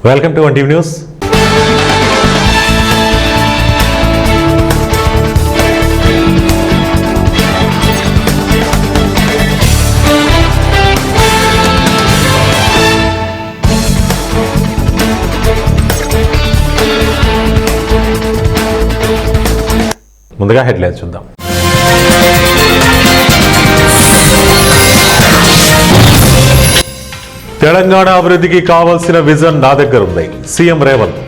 Welcome to one TV news. ముందుగా headlines చూద్దాం. తెలంగాణ అభివృద్ధికి కావాల్సిన విజన్ నా దగ్గర ఉంది, సీఎం రేవంత్.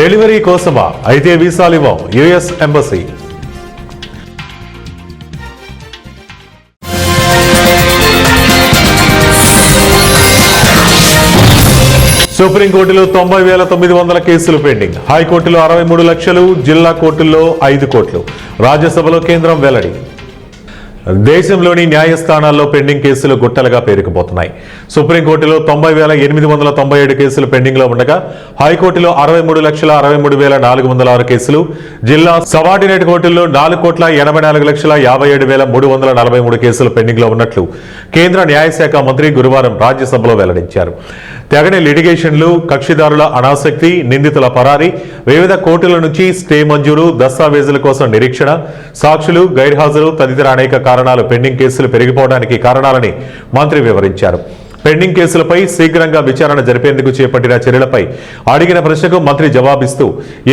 డెలివరీ కోసమా? అయితే వీసాలు ఇవ్వం, యుఎస్ ఎంబసీ. సుప్రీంకోర్టులో 90,900 కేసులు పెండింగ్, హైకోర్టులో 63 లక్షలు, జిల్లా కోర్టుల్లో 5 కోట్లు, రాజ్యసభలో కేంద్రం వెల్లడి. దేశంలోని న్యాయస్థానాల్లో పెండింగ్ కేసులు గుట్టలుగా పేరుకుపోతున్నాయి. సుప్రీంకోర్టులో 90,897 కేసులు పెండింగ్ లో ఉండగా హైకోర్టులో 63,63,406 కేసులు, జిల్లా సబార్డినేట్ కోర్టుల్లో 4,84,57,343 కేసులు పెండింగ్ లో ఉన్నట్లు కేంద్ర న్యాయశాఖ మంత్రి గురువారం రాజ్యసభలో వెల్లడించారు. తెగని లిటిగేషన్లు, కక్షిదారుల అనాసక్తి, నిందితుల పరారీ, వివిధ కోర్టుల నుంచి స్టే మంజూరు, దస్తావేజుల కోసం నిరీక్షణ, సాక్షులు గైర్హాజరు తదితర అనేక కారణాలు పెండింగ్ కేసులు పెరిగిపోవడానికి కారణాలని మంత్రి వివరించారు. పెండింగ్ కేసులపై శీఘ్రంగా విచారణ జరిపేందుకు చేపట్టిన చర్యలపై అడిగిన ప్రశ్నకు మంత్రి జవాబిస్తూ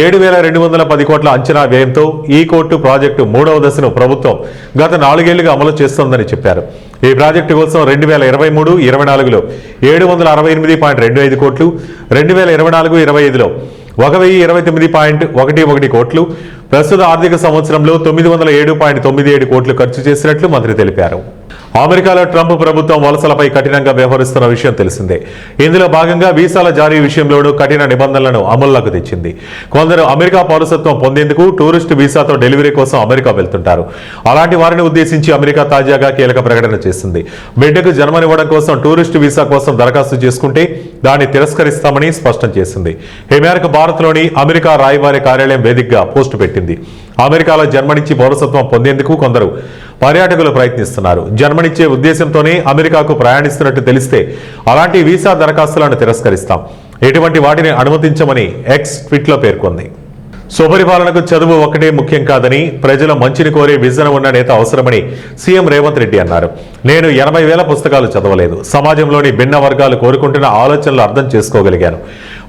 7,210 కోట్ల అంచనా వ్యయంతో ఈ కోర్టు ప్రాజెక్టు 3వ దశను ప్రభుత్వం గత 4 ఏళ్లుగా అమలు చేస్తోందని చెప్పారు. ఈ ప్రాజెక్టు కోసం 2023-24లో 768.25 కోట్లు, 2024-25లో 1,029.11 కోట్లు, ప్రస్తుత ఆర్థిక సంవత్సరంలో 907.97 కోట్లు ఖర్చు చేసినట్లు మంత్రి తెలిపారు. అమెరికాలో ట్రంప్ ప్రభుత్వం వలసలపై కఠినంగా వ్యవహరిస్తున్న విషయం తెలిసిందే. ఇందులో భాగంగా వీసాల జారీ విషయంలోనూ కఠిన నిబంధనలను అమల్లోకి తెచ్చింది. కొందరు అమెరికా పౌరసత్వం పొందేందుకు టూరిస్ట్ వీసాతో డెలివరీ కోసం అమెరికా వెళ్తుంటారు. అలాంటి వారిని ఉద్దేశించి అమెరికా తాజాగా కీలక ప్రకటన చేసింది. బిడ్డకు జన్మనివ్వడం కోసం టూరిస్ట్ వీసా కోసం దరఖాస్తు చేసుకుంటే దాన్ని తిరస్కరిస్తామని స్పష్టం చేసింది. ఈ మేరకు భారత్లోని అమెరికా రాయబారి కార్యాలయం వేదికగా పోస్టు పెట్టింది. అమెరికాలో జన్మనిచ్చి పౌరసత్వం పొందేందుకు కొందరు పర్యాటకులు ప్రయత్నిస్తున్నారు. జన్మనిచ్చే ఉద్దేశంతోనే అమెరికాకు ప్రయాణిస్తున్నట్టు తెలిస్తే అలాంటి వీసా దరఖాస్తులను తిరస్కరిస్తాం, ఎటువంటి వాటిని అనుమతించమని ఎక్స్ ట్వీట్లో పేర్కొంది. సుపరిపాలనకు చదువు ఒక్కటే ముఖ్యం కాదని, ప్రజల మంచిని కోరే విజన్ ఉన్న నేత అవసరమని సీఎం రేవంత్ రెడ్డి అన్నారు. నేను 80,000 పుస్తకాలు చదవలేదు, సమాజంలోని భిన్న వర్గాలు కోరుకుంటున్న ఆలోచనలు అర్థం చేసుకోగలిగాను.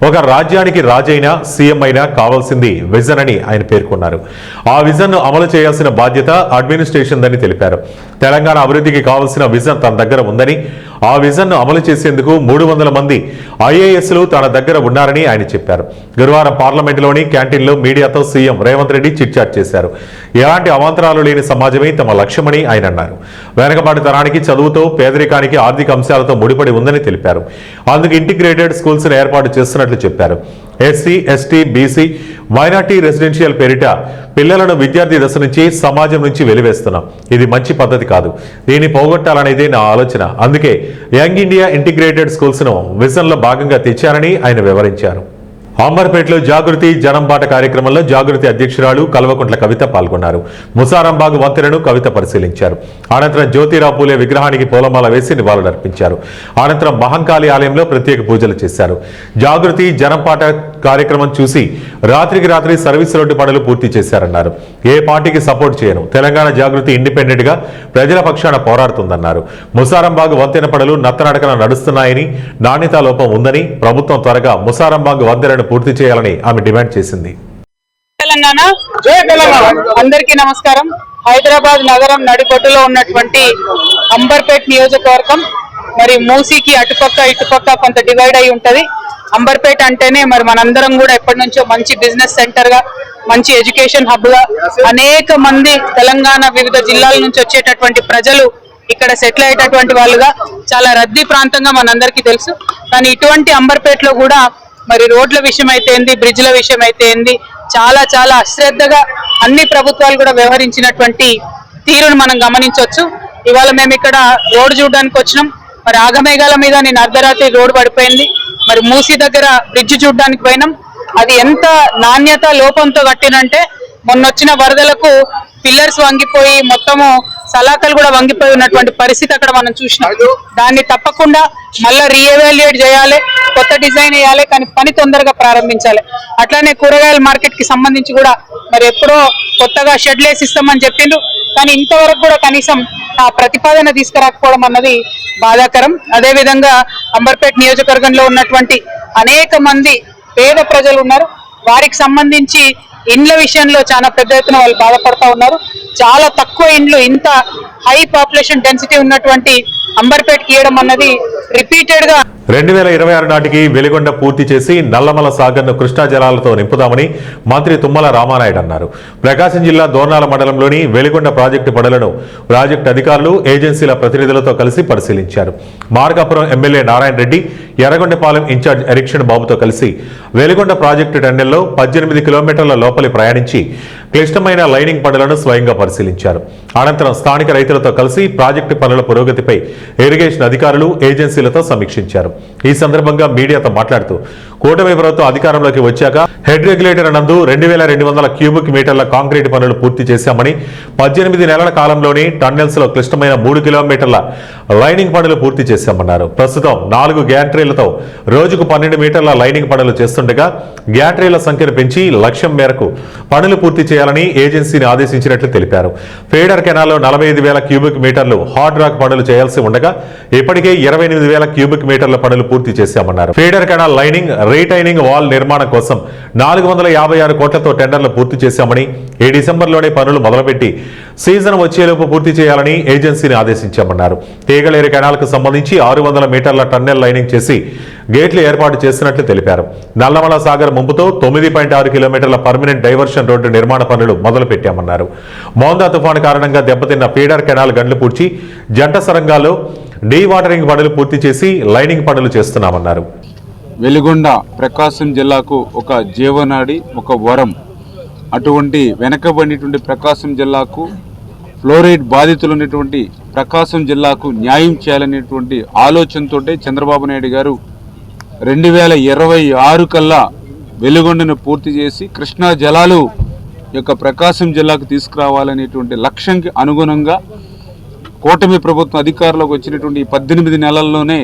ఒక రాజ్యానికి రాజైనా సీఎం అయినా కావాల్సింది విజన్ అని ఆయన పేర్కొన్నారు. ఆ విజన్ను అమలు చేయాల్సిన బాధ్యత అడ్మినిస్ట్రేషన్ దని తెలిపారు. తెలంగాణ అభివృద్ధికి కావాల్సిన విజన్ తన దగ్గర ఉందని, ఆ విజన్ను అమలు చేసేందుకు 300 మంది ఐఏఎస్లు తన దగ్గర ఉన్నారని ఆయన చెప్పారు. గురువారం పార్లమెంటులోని క్యాంటీన్లో మీడియాతో సీఎం రేవంత్ రెడ్డి చిట్చాట్ చేశారు. ఎలాంటి అవాంతరాలు లేని సమాజమే తమ లక్ష్యమని ఆయన అన్నారు. వెనకబాటు తరానికి చదువుతో, పేదరికానికి ఆర్థిక అంశాలతో ముడిపడి ఉందని తెలిపారు. అందుకు ఇంటిగ్రేటెడ్ స్కూల్స్ ఏర్పాటు చేస్తున్నట్లు చెప్పారు. SC, ST, BC, minority residential పేరిట పిల్లలను విద్యార్థి దశ నుంచి సమాజం నుంచి వెలివేస్తున్నాం. ఇది మంచి పద్ధతి కాదు. దీన్ని పోగొట్టాలనేదే నా ఆలోచన. అందుకే యంగ్ ఇండియా ఇంటిగ్రేటెడ్ స్కూల్స్ ను విజన్ లో భాగంగా తెచ్చారని ఆయన వివరించారు. అంబర్పేటలో జాగృతి జనంబాట కార్యక్రమంలో జాగృతి అధ్యక్షురాలు కల్వకుంట్ల కవిత పాల్గొన్నారు. ముసారంబాగ్ వంతెనను కవిత పరిశీలించారు. అనంతరం జ్యోతిరావు పూలే విగ్రహానికి పూలమాల వేసి నివాళులర్పించారు. అనంతరం మహంకాళి ఆలయంలో ప్రత్యేక పూజలు చేశారు. జాగృతి జనంపాట కార్యక్రమం చూసి రాత్రికి రాత్రి సర్వీస్ రోడ్డు పనులు పూర్తి చేశారన్నారు. ఏ పార్టీకి సపోర్ట్ చేయను, తెలంగాణ జాగృతి ఇండిపెండెంట్ గా ప్రజల పక్షాన పోరాడుతుందన్నారు. ముసారంబాగ్ వంతెన పనులు నత్తనడకన నడుస్తున్నాయని, నాణ్యతా లోపం ఉందని, ప్రభుత్వం త్వరగా ముసారంబాగ్ వంతెనను పూర్తి చేయాలని ఆమె డిమాండ్ చేసింది. తెలంగాణ అందరికీ నమస్కారం. హైదరాబాద్ నగరం నడిబొడ్డులో ఉన్నటువంటి అంబర్పేట్ నియోజకవర్గం మరి మూసీకి అటుపక్క ఇటుపక్క కొంత డివైడ్ అయి ఉంటది. అంబర్పేట్ అంటేనే మరి మనందరం కూడా ఎప్పటి నుంచో మంచి బిజినెస్ సెంటర్ గా, మంచి ఎడ్యుకేషన్ హబ్ గా, అనేక మంది తెలంగాణ వివిధ జిల్లాల నుంచి వచ్చేటటువంటి ప్రజలు ఇక్కడ సెటిల్ అయ్యేటటువంటి వాళ్ళుగా చాలా రద్దీ ప్రాంతంగా మనందరికీ తెలుసు. కానీ ఇటువంటి అంబర్పేట్ లో కూడా మరి రోడ్ల విషయం అయితే ఏంది, బ్రిడ్జ్ల విషయం అయితే ఏంది, చాలా చాలా అశ్రద్ధగా అన్ని ప్రభుత్వాలు కూడా వ్యవహరించినటువంటి తీరును మనం గమనించవచ్చు. ఇవాళ మేము ఇక్కడ రోడ్డు చూడడానికి వచ్చినాం. మరి ఆగమేఘాల మీద నేను అర్ధరాత్రి రోడ్డు పడిపోయింది. మరి మూసీ దగ్గర బ్రిడ్జ్ చూడడానికి పోయినాం. అది ఎంత నాణ్యత లోపంతో కట్టినంటే మొన్నొచ్చిన వరదలకు పిల్లర్స్ వంగిపోయి మొత్తము సలాకలు కూడా వంగిపోయి ఉన్నటువంటి పరిస్థితి అక్కడ మనం చూసినాం. దాన్ని తప్పకుండా మళ్ళీ రీఎవాల్యుయేట్ చేయాలి, కొత్త డిజైన్ వేయాలి, కానీ పని తొందరగా ప్రారంభించాలి. అట్లానే కూరగాయల మార్కెట్ కి సంబంధించి కూడా మరి ఎప్పుడో కొత్తగా షెడ్లు వేసి ఇస్తామని చెప్పిండు, కానీ ఇంతవరకు కూడా కనీసం ఆ ప్రతిపాదన తీసుకురాకపోవడం అన్నది బాధాకరం. అదేవిధంగా అంబర్పేట నియోజకవర్గంలో ఉన్నటువంటి అనేక మంది పేద ప్రజలు ఉన్నారు. వారికి సంబంధించి ఇండ్ల విషయంలో చాలా పెద్ద ఎత్తున వాళ్ళు బాధపడతా ఉన్నారు. చాలా తక్కువ ఇండ్లు ఇంత హై పాపులేషన్ డెన్సిటీ ఉన్నటువంటి అంబర్పేటకి ఇవ్వడం అన్నది రిపీటెడ్ గా 2026 నాటికి వెలిగొండ పూర్తి చేసి నల్లమల సాగర్ను కృష్ణా జలాలతో నింపుదామని మంత్రి తుమ్మల రామానాయుడు అన్నారు. ప్రకాశం జిల్లా దోర్నాల మండలంలోని వెలిగొండ ప్రాజెక్టు పనులను ప్రాజెక్టు అధికారులు, ఏజెన్సీల ప్రతినిధులతో కలిసి పరిశీలించారు. మార్కాపురం ఎమ్మెల్యే నారాయణ రెడ్డి, ఎర్రగొండపాలెం ఇన్ఛార్జ్ ఎరిక్షన్ బాబుతో కలిసి వెలిగొండ ప్రాజెక్టు టన్నెల్లో 18 కిలోమీటర్ల లోపలి ప్రయాణించి క్లిష్టమైన లైనింగ్ పనులను స్వయంగా పరిశీలించారు. అనంతరం స్థానిక రైతులతో కలిసి ప్రాజెక్టు పనుల పురోగతిపై ఇరిగేషన్ అధికారులు, ఏజెన్సీలతో సమీక్షించారు. ఈ సందర్భంగా మీడియాతో మాట్లాడుతూ కూటమి ప్రభుత్వం అధికారంలోకి వచ్చాక హెడ్ రెగ్యులేటర్ నందు 2200 క్యూబిక్ మీటర్ల కాంక్రీట్ పనులు పూర్తి చేశామని, 18 నెలల కాలంలోనే టన్నెల్స్ లో క్లిష్టమైన 3 కిలోమీటర్ల లైనింగ్ పనులు పూర్తి చేశామన్నారు. ప్రస్తుతం 4 గ్యాంట్రీలతో రోజుకు 12 మీటర్ల లైనింగ్ పనులు చేస్తుండగా గ్యాంట్రీల సంఖ్యను పెంచి లక్ష్యం మేరకు పనులు పూర్తి చేయాలని ఏజెన్సీని ఆదేశించినట్లు తెలిపారు. ఫీడర్ కెనాల్లో 45,000 క్యూబిక్ మీటర్లు హార్డ్ రాక్ పనులు చేయాల్సి ఉండగా ఇప్పటికే 28,000 క్యూబిక్ మీటర్ల పనులు పూర్తి చేశామన్నారు. Feeder canal lining, retaining wall నిర్మాణం కోసం 456 కోట్లతో టెండర్లు పూర్తి చేశామని, ఈ డిసెంబర్లోనే పనులు మొదలుపెట్టి సీజన్ వచ్చేలోపు పూర్తి చేయాలని ఏజెన్సీని ఆదేశించామన్నారు. తీగలేరు కెనాల్కు సంబంధించి 600 మీటర్ల టన్నెల్ లైనింగ్ చేసి గేట్లు ఏర్పాటు చేసినట్లు తెలిపారు. నల్లమల సాగర్ ముంపుతో 9.6 కిలోమీటర్ల పర్మనెంట్ డైవర్షన్ రోడ్డు నిర్మాణ పనులు మొదలుపెట్టామన్నారు. మోందా తుఫాను కారణంగా దెబ్బతిన్న ఫీడర్ కెనాల్ గండ్లు పూడ్చి జంట సరంగాల్లో డీ వాటరింగ్ పనులు పూర్తి చేసి లైనింగ్ పనులు చేస్తున్నామన్నారు. వెలిగొండ ప్రకాశం జిల్లాకు ఒక జీవనాడి, ఒక వరం. అటువంటి వెనకబడినటువంటి ప్రకాశం జిల్లాకు, ఫ్లోరైడ్ బాధితులు ఉన్నటువంటి ప్రకాశం జిల్లాకు న్యాయం చేయాలనేటువంటి ఆలోచనతో చంద్రబాబు నాయుడు గారు 2026 కల్లా వెలిగొండను పూర్తి చేసి కృష్ణా జలాలు యొక్క ప్రకాశం జిల్లాకు తీసుకురావాలనేటువంటి లక్ష్యంకి అనుగుణంగా కూటమి ప్రభుత్వం అధికారంలోకి వచ్చినటువంటి 18 నెలల్లోనే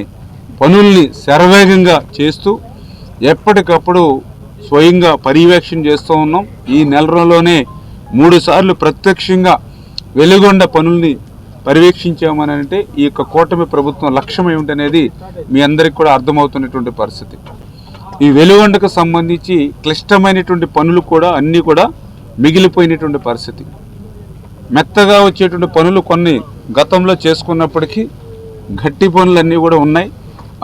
పనుల్ని శరవేగంగా చేస్తూ ఎప్పటికప్పుడు స్వయంగా పర్యవేక్షణ చేస్తూ ఉన్నాం. ఈ నెల రోజుల్లోనే 3 సార్లు ప్రత్యక్షంగా వెలిగొండ పనుల్ని పర్యవేక్షించామని అంటే ఈ యొక్క కూటమి ప్రభుత్వం లక్ష్యం ఏమిటనేది మీ అందరికీ కూడా అర్థమవుతున్నటువంటి పరిస్థితి. ఈ వెలిగొండకు సంబంధించి క్లిష్టమైనటువంటి పనులు కూడా అన్నీ కూడా మిగిలిపోయినటువంటి పరిస్థితి. మెత్తగా వచ్చేటువంటి పనులు కొన్ని గతంలో చేసుకున్నప్పటికీ గట్టి పనులన్నీ కూడా ఉన్నాయి.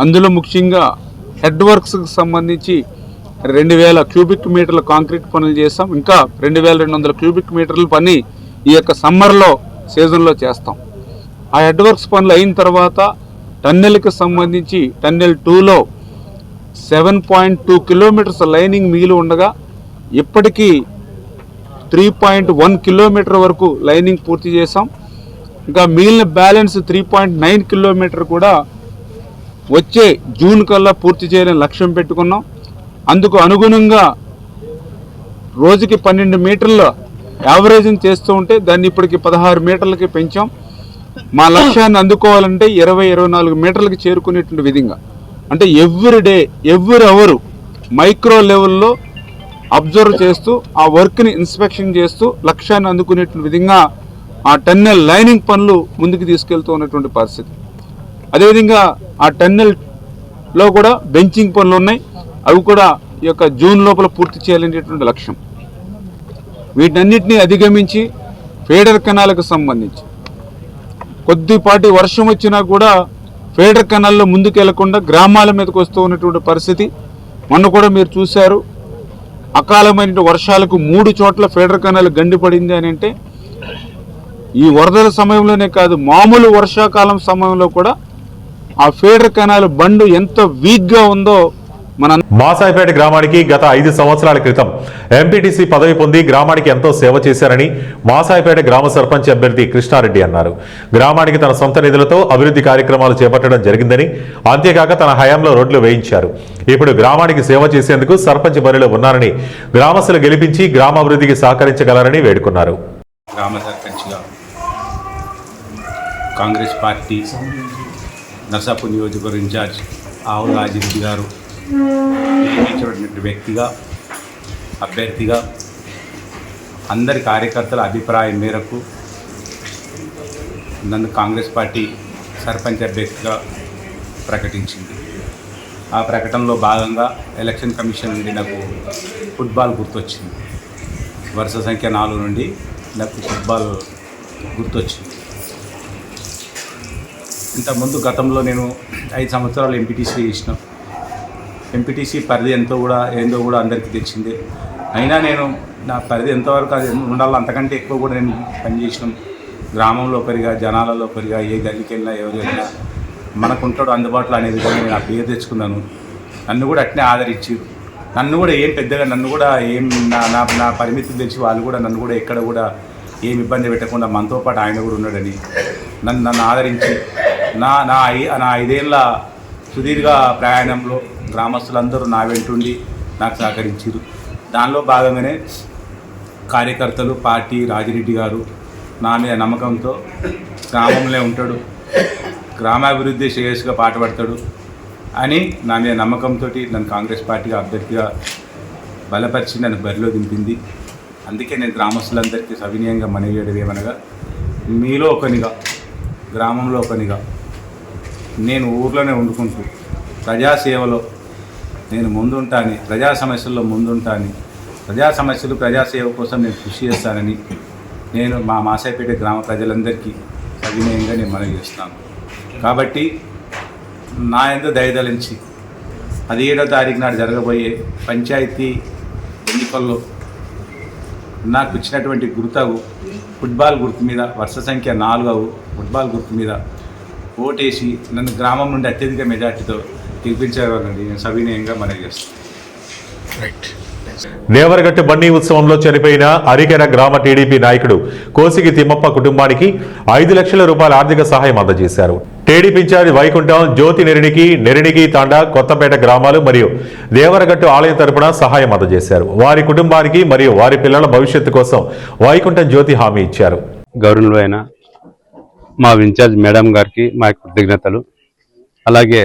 అందులో ముఖ్యంగా హెడ్ వర్క్స్కి సంబంధించి 2000 క్యూబిక్ మీటర్ల కాంక్రీట్ పనులు చేస్తాం. ఇంకా 2200 క్యూబిక్ మీటర్ల పని ఈ యొక్క సమ్మర్లో సీజన్లో చేస్తాం. ఆ హెడ్ వర్క్స్ పనులు అయిన తర్వాత టన్నెల్కి సంబంధించి టన్నెల్ 2లో 7.2 కిలోమీటర్స్ లైనింగ్ మిగిలి ఉండగా ఇప్పటికీ 3.1 కిలోమీటర్ వరకు లైనింగ్ పూర్తి చేసాం. ఇంకా మిగిలిన బ్యాలెన్స్ 3.9 కిలోమీటర్ కూడా వచ్చే జూన్ కల్లా పూర్తి చేయాలని లక్ష్యం పెట్టుకున్నాం. అందుకు అనుగుణంగా రోజుకి 12 మీటర్ల యావరేజింగ్ చేస్తూ ఉంటే దాన్ని ఇప్పటికి 16 మీటర్లకి పెంచాం. మా లక్ష్యాన్ని అందుకోవాలంటే 20-24 మీటర్లకి చేరుకునేటువంటి విధంగా, అంటే every day every hour micro లెవెల్లో అబ్జర్వ్ చేస్తూ ఆ వర్క్ని ఇన్స్పెక్షన్ చేస్తూ లక్ష్యాన్ని అందుకునేటువంటి విధంగా ఆ టన్నెల్ లైనింగ్ పనులు ముందుకు తీసుకెళ్తూ ఉన్నటువంటి పరిస్థితి. అదేవిధంగా ఆ టన్నెల్లో కూడా బెంచింగ్ పనులు ఉన్నాయి. అవి కూడా ఈ యొక్క జూన్ లోపల పూర్తి చేయాలనేటువంటి లక్ష్యం. వీటన్నిటిని అధిగమించి ఫీడర్ కెనాల్కు సంబంధించి కొద్దిపాటి వర్షం వచ్చినా కూడా ఫీడర్ కెనాల్లో ముందుకు వెళ్లకుండా గ్రామాల మీదకి వస్తూ ఉన్నటువంటి పరిస్థితి. మొన్న కూడా మీరు చూశారు, అకాలమైన వర్షాలకు 3 చోట్ల ఫీడర్ కెనాల్ గండిపడింది అని అంటే ఈ వరదల సమయంలోనే కాదు, మామూలు వర్షాకాలం సమయంలో కూడా ఆ ఫీడర్ కెనాల్ బండు ఎంత వీక్గా ఉందో మన మాసాయిపేట గ్రామానికి గత 5 సంవత్సరాల క్రితం ఎంపీటీసీ పదవి పొంది గ్రామానికి ఎంతో సేవ చేశారని మాసాయిపేట గ్రామ సర్పంచ్ అభ్యర్థి కృష్ణారెడ్డి అన్నారు. గ్రామానికి తన సొంత నిధులతో అభివృద్ధి కార్యక్రమాలు చేపట్టడం జరిగిందని, అంతేకాక తన హయాంలో రోడ్లు వేయించారు. ఇప్పుడు గ్రామానికి సేవ చేసేందుకు సర్పంచ్ బరిలో ఉన్నారని, గ్రామస్తులు గెలిపించి గ్రామాభివృద్ధికి సహకరించగలరని వేడుకున్నారు. గ్రామ సర్పంచ్గా కాంగ్రెస్ పార్టీ నర్సాపూర్ నియోజకవర్గ ఇన్ఛార్జ్ ఆవుల రాజిరెడ్డి గారు నియమించినటువంటి వ్యక్తిగా, అభ్యర్థిగా అందరి కార్యకర్తల అభిప్రాయం మేరకు నన్ను కాంగ్రెస్ పార్టీ సర్పంచ్ అభ్యర్థిగా ప్రకటించింది. ఆ ప్రకటనలో భాగంగా ఎలక్షన్ కమిషన్ నుండి నాకు ఫుట్బాల్ గుర్తొచ్చింది. వరుస సంఖ్య 4 నుండి నాకు ఫుట్బాల్ గుర్తొచ్చింది. ఇంతకుముందు గతంలో నేను 5 సంవత్సరాలు ఎంపీటీసీ చేసిన. ఎంపీటీసీ పరిధి ఏందో కూడా అందరికీ తెచ్చింది. అయినా నేను నా పరిధి ఎంతవరకు అది ఉండాలో అంతకంటే ఎక్కువ కూడా నేను పనిచేసిన. గ్రామంలో ఒకరిగా, జనాలలో ఒకరిగా, ఏ గదికి వెళ్ళినా ఎవరు వెళ్ళినా మనకుంటాడు అందుబాటులో అనే విధంగా నేను ఆ పేరు తెచ్చుకున్నాను. నన్ను కూడా అట్నే ఆదరించారు. నన్ను కూడా ఏం పెద్దగా నన్ను కూడా ఏం నా పరిమితులు తెలిసి వాళ్ళు కూడా నన్ను కూడా ఎక్కడ కూడా ఏం ఇబ్బంది పెట్టకుండా మనతో పాటు ఆయన కూడా ఉన్నాడని నన్ను ఆదరించి నా 5 ఏళ్ళ సుదీర్ఘ ప్రయాణంలో గ్రామస్తులందరూ నా వెంటుండి నాకు సహకరించారు. దానిలో భాగంగానే కార్యకర్తలు, పార్టీ, రాజిరెడ్డి గారు నా మీద నమ్మకంతో గ్రామంలో ఉంటాడు, గ్రామాభివృద్ధి శ్రేయస్సుగా పాటుపడతాడు అని నా మీద నమ్మకంతో నన్ను కాంగ్రెస్ పార్టీగా అభ్యర్థిగా బలపరిచి నన్ను బరిలో దింపింది. అందుకే నేను గ్రామస్తులందరికీ సవినయంగా మనవి చేయడం ఏమనగా, మీలో ఒకనిగా, గ్రామంలో ఒకనిగా నేను ఊర్లోనే వండుకుంటూ ప్రజాసేవలో నేను ముందుంటాను, ప్రజా సమస్యల్లో ముందుంటాను, ప్రజాసేవ కోసం నేను కృషి చేస్తానని నేను మా మాసాయిపేట గ్రామ ప్రజలందరికీ సవినయంగా నేను మనవి చేస్తాను. కాబట్టి నా ఎందు దయదలించి 17వ తారీఖు నాడు జరగబోయే పంచాయతీ ఎన్నికల్లో నాకు ఇచ్చినటువంటి గుర్తు ఫుట్బాల్ గుర్తు మీద, వరుస సంఖ్య 4 ఫుట్బాల్ గుర్తు మీద ఓటేసి నన్ను గ్రామం నుండి అత్యధిక మెజార్టీతో గెలిపించేవారండి నేను సవినయంగా మనవి చేస్తాను. దేవరగట్టు బండి ఉత్సవంలో చనిపోయిన అరికెర గ్రామ టీడీపీ నాయకుడు కోసిగి తిమ్మప్ప కుటుంబానికి 5 లక్షల రూపాయల ఆర్థిక సహాయం అందజేశారు. టీడీపీ ఇన్ఛార్జ్ వైకుంఠం జ్యోతి నెరిణికి తాండా, కొత్తపేట గ్రామాలు మరియు దేవరగట్టు ఆలయం తరపున సహాయం అందజేశారు. వారి కుటుంబానికి మరియు వారి పిల్లల భవిష్యత్తు కోసం వైకుంఠం జ్యోతి హామీ ఇచ్చారు. గౌరవులైన మా ఇన్ఛార్జ్ మేడం గారికి మా కృతజ్ఞతలు. అలాగే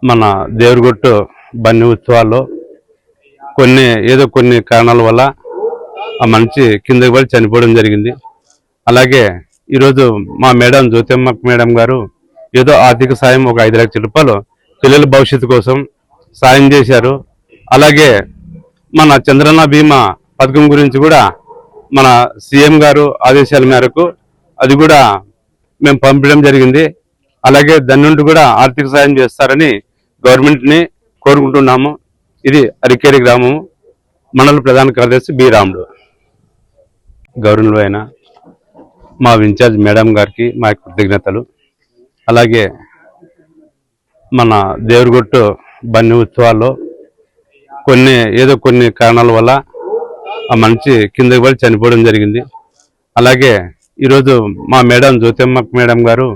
మన దేవరగట్టు బన్ని ఉత్సవాల్లో కొన్ని కారణాల వల్ల ఆ మనిషి కిందకి పడి చనిపోవడం జరిగింది. అలాగే ఈరోజు మా మేడం జ్యోతిమ్మ మేడం గారు ఏదో ఆర్థిక సాయం ఒక 5 లక్షల రూపాయలు పిల్లల భవిష్యత్తు కోసం సాయం చేశారు. అలాగే మన చంద్రన్న బీమా పథకం గురించి కూడా మన సీఎం గారు ఆదేశాల మేరకు అది కూడా మేము పంపించడం జరిగింది. అలాగే దాని నుండి కూడా ఆర్థిక సాయం చేస్తారని గవర్నమెంట్ని కోరుకుంటున్నాము. ఇది అరికేరి గ్రామం, మండల ప్రధాన కార్యదర్శి బి రాముడు. గౌరవులైన మా ఇన్ఛార్జ్ మేడం గారికి మా కృతజ్ఞతలు. అలాగే మన దేవరగట్టు బన్ని ఉత్సవాల్లో కొన్ని కారణాల వల్ల ఆ మనిషి కిందకి పడి చనిపోవడం జరిగింది. అలాగే ఈరోజు మా మేడం జ్యోతిమ్మ మేడం గారు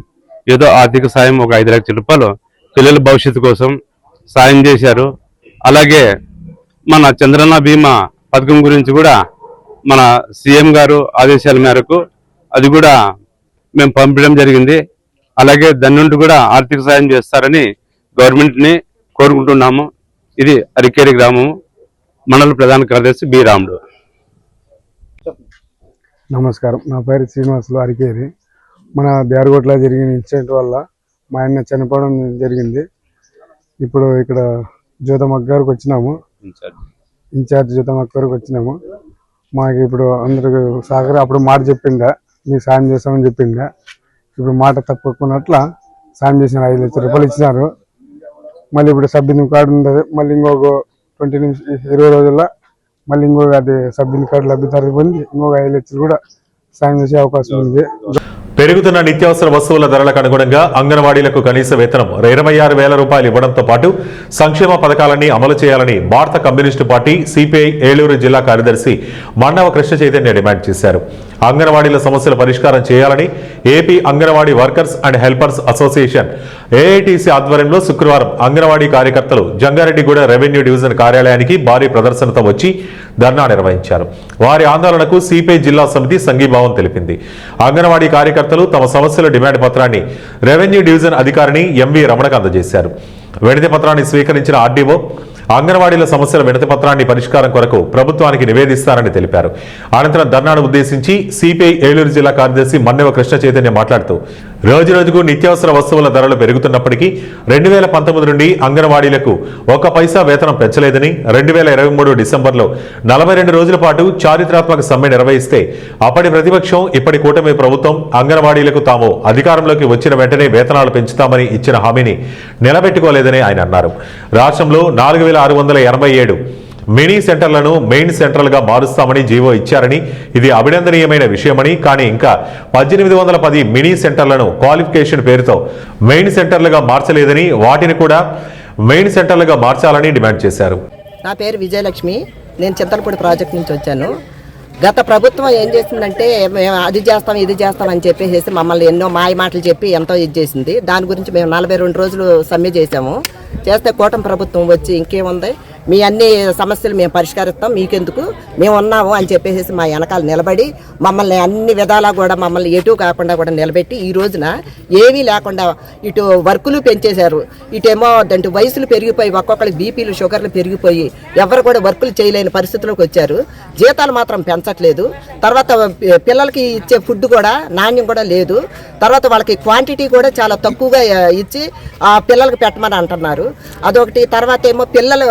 ఏదో ఆర్థిక సాయం ఒక 5 లక్షల రూపాయలు పిల్లల భవిష్యత్తు కోసం సాయం చేశారు. అలాగే మన చంద్రన్న బీమా పథకం గురించి కూడా మన సీఎం గారు ఆదేశాల మేరకు అది కూడా మేము పంపించడం జరిగింది. అలాగే దాని నుండి కూడా ఆర్థిక సాయం చేస్తారని గవర్నమెంట్ని కోరుకుంటున్నాము. ఇది అరికేరి గ్రామం, మండల ప్రధాన కార్యదర్శి బి రాముడు. నమస్కారం, నా పేరు శ్రీనివాసులు, అరికేరి. మన దేవరగట్టులో జరిగిన ఇన్సిడెంట్ వల్ల మా ఆయన చనిపోవడం జరిగింది. ఇప్పుడు ఇక్కడ జ్యోతమ్మ గారికి వచ్చినాము, ఇన్ఛార్జ్ జ్యోతమ్మ గారికి వచ్చినాము. మాకు ఇప్పుడు అందరికి అప్పుడు మాట చెప్పిండే మీకు సాయం చేస్తామని చెప్పిండే. ఇప్పుడు మాట తప్పుకున్నట్ల సాయం చేసిన 5 లక్షల రూపాయలు ఇచ్చినారు. మళ్ళీ ఇప్పుడు సభ్యుని కార్డు ఉండదు, మళ్ళీ ఇంకొక 20 రోజుల్లో మళ్ళీ ఇంకొక అది సభ్యుని కార్డు లబ్ధిదారు పొంది ఇంకొక 5 లక్షలు కూడా సాయం చేసే అవకాశం ఉంది. పెరుగుతున్న నిత్యావసర వస్తువుల ధరలకు అనుగుణంగా అంగన్వాడీలకు కనీస వేతనం 26,000 రూపాయలు ఇవ్వడంతో పాటు సంక్షేమ పథకాలన్నీ అమలు చేయాలని భారత కమ్యూనిస్టు పార్టీ సిపిఐ ఏలూరు జిల్లా కార్యదర్శి మన్నవ కృష్ణ చైతన్య డిమాండ్ చేశారు. అంగన్వాడీల సమస్యల పరిష్కారం చేయాలని AP anganwadi workers and helpers association AITC ఆధ్వర్యంలో శుక్రవారం అంగన్వాడీ కార్యకర్తలు జంగారెడ్డిగూడ రెవెన్యూ డివిజన్ కార్యాలయానికి భారీ ప్రదర్శనతో వచ్చి ధర్నా నిర్వహించారు. వారి ఆందోళనకు సిపిఐ జిల్లా సమితి సంఘీభావం తెలిపింది. అంగన్వాడీ కార్యకర్తలు తమ సమస్యల డిమాండ్ పత్రాన్ని రెవెన్యూ డివిజన్ అధికారిని ఎంవి రమణకు అందజేశారు. వినతి పత్రాన్ని స్వీకరించిన ఆర్డీఓ అంగన్వాడీల సమస్యల వినతి పత్రాన్ని పరిష్కారం కొరకు ప్రభుత్వానికి నివేదిస్తారని తెలిపారు. అనంతరం ధర్నాను ఉద్దేశించి సిపిఐ ఏలూరు జిల్లా కార్యదర్శి మన్నెవ కృష్ణ చైతన్య మాట్లాడుతూ రోజురోజుకు నిత్యావసర వస్తువుల ధరలు పెరుగుతున్నప్పటికీ 2019 నుండి అంగన్వాడీలకు 1 పైసా వేతనం పెంచలేదని 2023 డిసెంబర్లో 42 రోజుల పాటు చారిత్రాత్మక సమ్మె నిర్వహిస్తే అప్పటి ప్రతిపక్షం ఇప్పటి కూటమి ప్రభుత్వం అంగన్వాడీలకు తాము అధికారంలోకి వచ్చిన వెంటనే వేతనాలు పెంచుతామని ఇచ్చిన హామీని నిలబెట్టుకోలేదని ఆయన అన్నారు. రాష్ట్రంలో 4,687 మినీ సెంటర్లను మెయిన్ సెంటర్లుగా మారుస్తామని జీవో ఇచ్చారని, ఇది అభినందనీయమైన విషయమని, కానీ ఇంకా 1810 మినీ సెంటర్లను క్వాలిఫికేషన్ పేరుతో మెయిన్ సెంటర్లుగా మార్చలేదని, వాటిని కూడా మెయిన్ సెంటర్లుగా మార్చాలని డిమాండ్ చేశారు. నా పేరు విజయలక్ష్మి. నేను చింతలపూడి ప్రాజెక్ట్ నుంచి వచ్చాను. గత ప్రభుత్వం ఏం చేసిందంటే మేము అది చేస్తాం ఇది చేస్తాం అని చెప్పేసి మమ్మల్ని ఎన్నో మాయ మాటలు చెప్పి ఎంతో ఇది చేసింది. దాని గురించి మేము 42 రోజులు సమ్మె చేసాము. చేస్తే కూటమి ప్రభుత్వం వచ్చి ఇంకేముంది, మీ అన్ని సమస్యలు మేము పరిష్కరిస్తాం, మీకెందుకు మేము ఉన్నాము అని చెప్పేసి మా వెనకాల నిలబడి మమ్మల్ని అన్ని విధాలా కూడా మమ్మల్ని ఎటు కాకుండా కూడా నిలబెట్టి ఈ రోజున ఏమీ లేకుండా ఇటు వర్కులు పెంచేశారు. ఇటేమో దాంట్లో వయసులు పెరిగిపోయి ఒక్కొక్కరికి బీపీలు షుగర్లు పెరిగిపోయి ఎవరు కూడా వర్కులు చేయలేని పరిస్థితిలోకి వచ్చారు. జీతాలు మాత్రం పెంచట్లేదు. తర్వాత పిల్లలకి ఇచ్చే ఫుడ్ కూడా నాణ్యం కూడా లేదు. తర్వాత వాళ్ళకి క్వాంటిటీ కూడా చాలా తక్కువగా ఇచ్చి ఆ పిల్లలకు పెట్టమని అంటున్నారు. అదొకటి. తర్వాత ఏమో పిల్లలు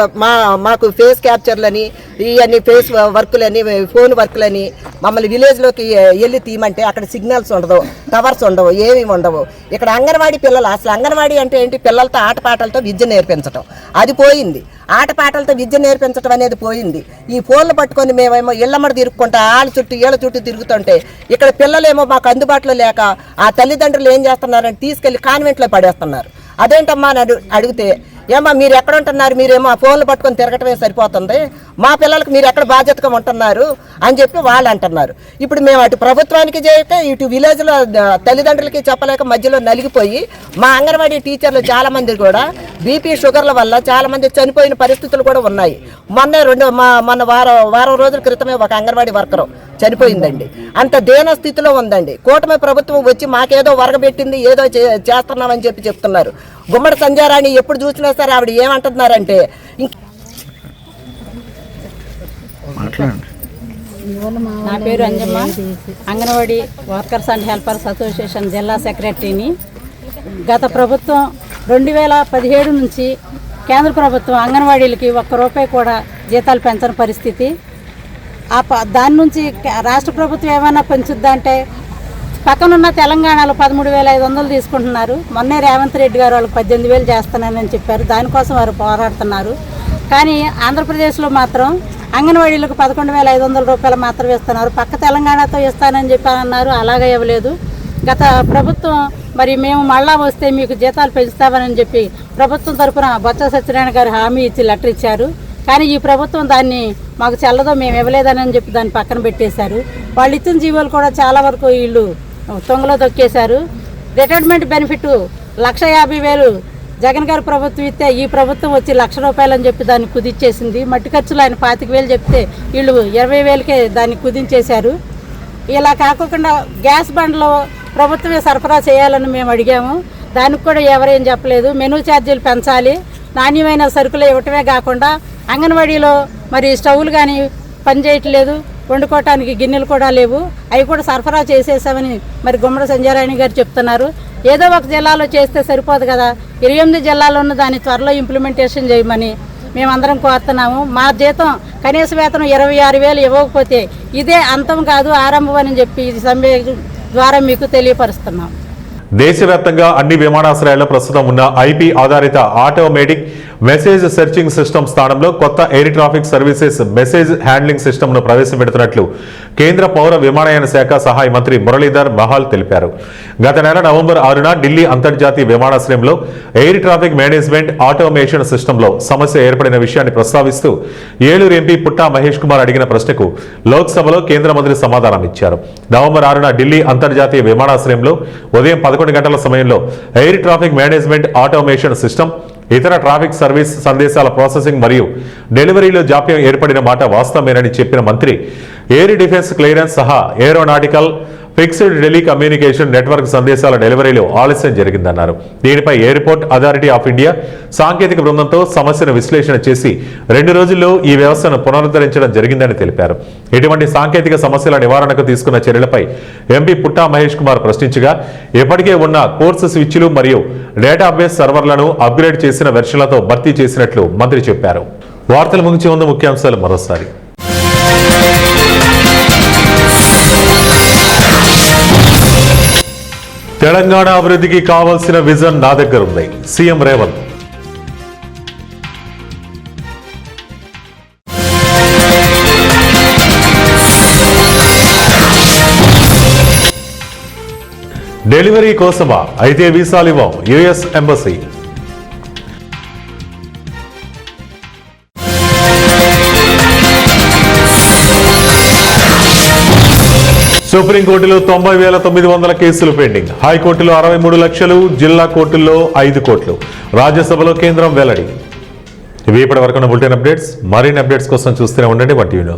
మాకు ఫేస్ క్యాప్చర్లని ఇవన్నీ ఫేస్ వర్కులని ఫోన్ వర్కులని మమ్మల్ని విలేజ్లోకి వెళ్ళి తీయమంటే అక్కడ సిగ్నల్స్ ఉండవు, టవర్స్ ఉండవు, ఏమీ ఉండవు. ఇక్కడ అంగన్వాడీ పిల్లలు అసలు అంగన్వాడీ అంటే ఏంటి, పిల్లలతో ఆటపాటలతో విద్య నేర్పించడం అది పోయింది. ఆటపాటలతో విద్య నేర్పించడం అనేది పోయింది. ఈ ఫోన్లు పట్టుకొని మేమేమో ఇళ్ళమ్మడి తిరుక్కుంటా వాళ్ళ చుట్టూ వీళ్ళ చుట్టూ తిరుగుతుంటే ఇక్కడ పిల్లలేమో మాకు అందుబాటులో లేక ఆ తల్లిదండ్రులు ఏం చేస్తున్నారంటే తీసుకెళ్లి కాన్వెంట్లో పడేస్తున్నారు. అదేంటమ్మా అని అడిగితే ఏమో మీరు ఎక్కడ ఉంటున్నారు, మీరేమో ఆ ఫోన్లు పట్టుకొని తిరగటమే సరిపోతుంది, మా పిల్లలకు మీరు ఎక్కడ బాధ్యతగా ఉంటున్నారు అని చెప్పి వాళ్ళు అంటున్నారు. ఇప్పుడు మేము అటు ప్రభుత్వానికి చేయక ఇటు విలేజ్లో తల్లిదండ్రులకి చెప్పలేక మధ్యలో నలిగిపోయి మా అంగన్వాడీ టీచర్లు చాలామంది కూడా బీపీ షుగర్ల వల్ల చాలామంది చనిపోయిన పరిస్థితులు కూడా ఉన్నాయి. మొన్న వారం రోజుల క్రితమే ఒక అంగన్వాడీ వర్కరు చనిపోయిందండి. అంత దీన స్థితిలో ఉందండి. కూటమి ప్రభుత్వం వచ్చి మాకేదో వరగబెట్టింది, ఏదో చేస్తున్నామని చెప్తున్నారు. గుమ్మడి సంధ్యారాణి ఎప్పుడు చూసినా సరే ఆవిడ ఏమంటున్నారంటే నా పేరు Anjamma, anganwadi workers and helpers association జిల్లా సెక్రటరీని. గత ప్రభుత్వం 2017 నుంచి కేంద్ర ప్రభుత్వం అంగన్వాడీలకి 1 రూపాయి కూడా జీతాలు పెంచని పరిస్థితి. దాని నుంచి రాష్ట్ర ప్రభుత్వం ఏమైనా పెంచుద్దా అంటే పక్కనున్న తెలంగాణలో 13,500 తీసుకుంటున్నారు. మొన్నే రేవంత్ రెడ్డి గారు వాళ్ళకి 18,000 చేస్తానని చెప్పారు. దానికోసం వారు పోరాడుతున్నారు. కానీ ఆంధ్రప్రదేశ్లో మాత్రం అంగన్వాడీలకు 11,500 రూపాయలు మాత్రం ఇస్తున్నారు. పక్క తెలంగాణతో ఇస్తానని చెప్పి అన్నారు, అలాగే ఇవ్వలేదు. గత ప్రభుత్వం మరి మేము మళ్ళా వస్తే మీకు జీతాలు పెంచుతామని చెప్పి ప్రభుత్వం తరఫున బొత్స సత్యనారాయణ గారు హామీ ఇచ్చి లెటర్ ఇచ్చారు. కానీ ఈ ప్రభుత్వం దాన్ని మాకు చెల్లదో, మేము ఇవ్వలేదని చెప్పి దాన్ని పక్కన పెట్టేశారు. వాళ్ళు ఇచ్చిన జీవోలు కూడా చాలా వరకు వీళ్ళు తొంగలో తొక్కేశారు. రిటైర్మెంట్ బెనిఫిట్ 1,50,000 జగన్ గారి ప్రభుత్వం ఇస్తే ఈ ప్రభుత్వం వచ్చి 1,00,000 రూపాయలు అని చెప్పి దాన్ని కుదించేసింది. మట్టి ఖర్చులు ఆయన 25,000 చెప్తే వీళ్ళు 20,000కే దాన్ని కుదించేశారు. ఇలా కాకుండా గ్యాస్ బండ్లో ప్రభుత్వమే సరఫరా చేయాలని మేము అడిగాము. దానికి కూడా ఎవరేం చెప్పలేదు. మెనూ ఛార్జీలు పెంచాలి, నాణ్యమైన సరుకులు ఇవ్వటమే కాకుండా అంగన్వాడీలో మరి స్టవ్లు కానీ పనిచేయట్లేదు, వండుకోవటానికి గిన్నెలు కూడా లేవు, అవి కూడా సరఫరా చేసేసామని మరి గుమ్మడి సంజయరాణి గారు చెప్తున్నారు. ఏదో ఒక జిల్లాలో చేస్తే సరిపోదు కదా, 28 జిల్లాలో ఉన్న దాన్ని త్వరలో ఇంప్లిమెంటేషన్ చేయమని మేమందరం కోరుతున్నాము. మా జీతం కనీస వేతనం 26,000 ఇవ్వకపోతే ఇదే అంతం కాదు, ఆరంభం అని చెప్పి ఈ సమ్మె ద్వారా మీకు తెలియపరుస్తున్నాం. దేశవ్యాప్తంగా అన్ని విమానాశ్రయాల్లో ప్రస్తుతం ఉన్న ఐపీ ఆధారిత ఆటోమేటిక్ మెసేజ్ సెర్చింగ్ సిస్టమ్ స్థానంలో కొత్త air traffic services message handling సిస్టమ్ను ప్రవేశపెడుతున్నట్లు కేంద్ర పౌర విమానయాన శాఖ సహాయ మంత్రి మురళీధర్ మహాల్ తెలిపారు. గత నెల నవంబర్ 6న ఢిల్లీ అంతర్జాతీయ విమానాశ్రయంలో ఎయిర్ ట్రాఫిక్ మేనేజ్మెంట్ ఆటోమేషన్ సిస్టంలో సమస్య ఏర్పడిన విషయాన్ని ప్రస్తావిస్తూ ఏలూరు ఎంపీ పుట్టా మహేష్ కుమార్ అడిగిన ప్రశ్నకు లోక్సభలో కేంద్ర మంత్రి సమాధానం ఇచ్చారు. నవంబర్ 6న ఢిల్లీ అంతర్జాతీయ విమానాశ్రయంలో ఉదయం 11 గంటల సమయంలో air traffic management automation system ఇతర ట్రాఫిక్ సర్వీస్ సందేశాల ప్రాసెసింగ్ మరియు డెలివరీలో జాప్యం ఏర్పడిన మాట వాస్తవమేనని చెప్పిన మంత్రి ఎయిర్ డిఫెన్స్ క్లియరెన్స్ సహా ఏరోనాటికల్ ఫిక్స్డ్ టెలికమ్యూనికేషన్ నెట్వర్క్ సందేశాల డెలివరీలో ఆలస్యం జరిగిందన్నారు. దీనిపై ఎయిర్పోర్ట్ అథారిటీ ఆఫ్ ఇండియా సాంకేతిక బృందంతో సమస్యను విశ్లేషణ చేసి 2 రోజుల్లో ఈ వ్యవస్థను పునరుద్ధరించడం జరిగిందని తెలిపారు. ఇటువంటి సాంకేతిక సమస్యల నివారణకు తీసుకున్న చర్యలపై ఎంపీ పుట్టా మహేష్ కుమార్ ప్రశ్నించగా ఇప్పటికే ఉన్న కోర్సు స్విచ్లు మరియు డేటాబేస్ సర్వర్లను అప్గ్రేడ్ చేసిన వెర్షన్లతో భర్తీ చేసినట్లు మంత్రి చెప్పారు. వార్తలు ముగించే ముందు ముఖ్యాంశాలు మరోసారి. తెలంగాణ అభివృద్ధికి కావాల్సిన విజన్ నా దగ్గర ఉంది. సీఎం రేవంత్. డెలివరీ కోసమా? అయితే వీసాలు ఇవ్వం. US embassy. సుప్రీంకోర్టులో 90,900 కేసులు పెండింగ్. హైకోర్టులో 63 లక్షలు, జిల్లా కోర్టుల్లో 5 కోట్లు. రాజ్యసభలో కేంద్రం వెల్లడి. ఇవి ఇప్పటి వరకు బులెటిన్ అప్డేట్స్. మరిన్ని అప్డేట్స్ కోసం చూస్తూనే ఉండండి 1 టీవీ న్యూస్.